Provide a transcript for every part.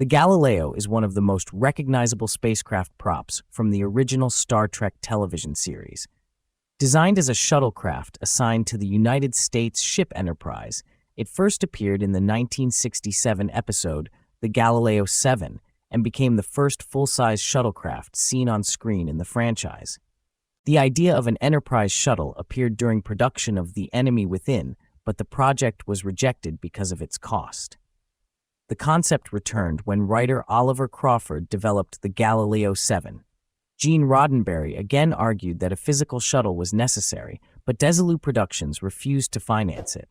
The Galileo is one of the most recognizable spacecraft props from the original Star Trek television series. Designed as a shuttlecraft assigned to the United States ship Enterprise, it first appeared in the 1967 episode The Galileo 7 and became the first full-size shuttlecraft seen on screen in the franchise. The idea of an Enterprise shuttle appeared during production of The Enemy Within, but the project was rejected because of its cost. The concept returned when writer Oliver Crawford developed the Galileo 7. Gene Roddenberry again argued that a physical shuttle was necessary, but Desilu Productions refused to finance it.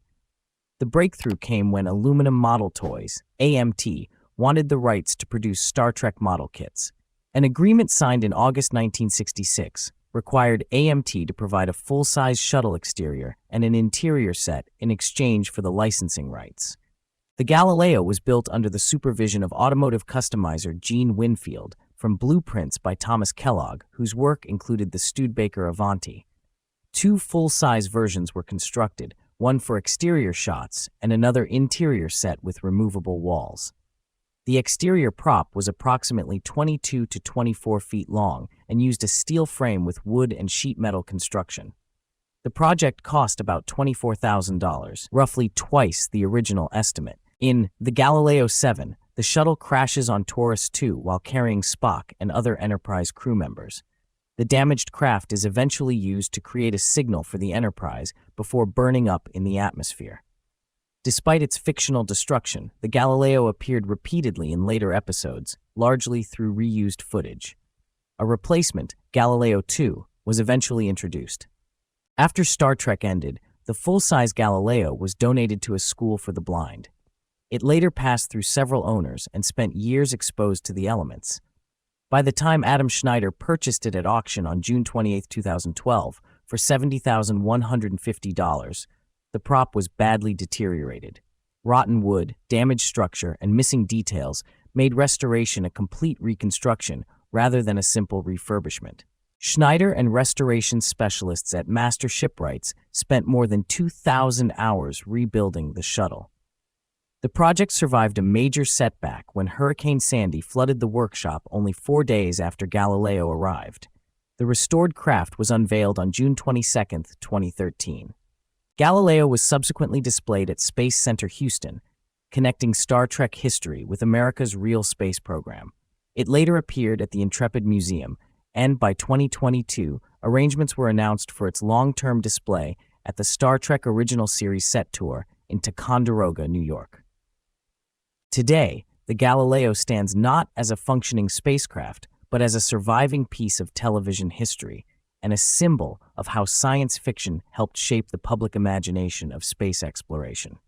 The breakthrough came when Aluminum Model Toys, AMT, wanted the rights to produce Star Trek model kits. An agreement signed in August 1966 required AMT to provide a full-size shuttle exterior and an interior set in exchange for the licensing rights. The Galileo was built under the supervision of automotive customizer Gene Winfield from blueprints by Thomas Kellogg, whose work included the Studebaker Avanti. Two full-size versions were constructed, one for exterior shots and another interior set with removable walls. The exterior prop was approximately 22 to 24 feet long and used a steel frame with wood and sheet metal construction. The project cost about $24,000, roughly twice the original estimate. In The Galileo 7, the shuttle crashes on Taurus 2 while carrying Spock and other Enterprise crew members. The damaged craft is eventually used to create a signal for the Enterprise before burning up in the atmosphere. Despite its fictional destruction, the Galileo appeared repeatedly in later episodes, largely through reused footage. A replacement, Galileo 2, was eventually introduced. After Star Trek ended, the full-size Galileo was donated to a school for the blind. It later passed through several owners and spent years exposed to the elements. By the time Adam Schneider purchased it at auction on June 28, 2012, for $70,150, the prop was badly deteriorated. Rotten wood, damaged structure, and missing details made restoration a complete reconstruction rather than a simple refurbishment. Schneider and restoration specialists at Master Shipwrights spent more than 2,000 hours rebuilding the shuttle. The project survived a major setback when Hurricane Sandy flooded the workshop only 4 days after Galileo arrived. The restored craft was unveiled on June 22, 2013. Galileo was subsequently displayed at Space Center Houston, connecting Star Trek history with America's real space program. It later appeared at the Intrepid Museum, and by 2022, arrangements were announced for its long-term display at the Star Trek Original Series set tour in Ticonderoga, New York. Today, the Galileo stands not as a functioning spacecraft, but as a surviving piece of television history and a symbol of how science fiction helped shape the public imagination of space exploration.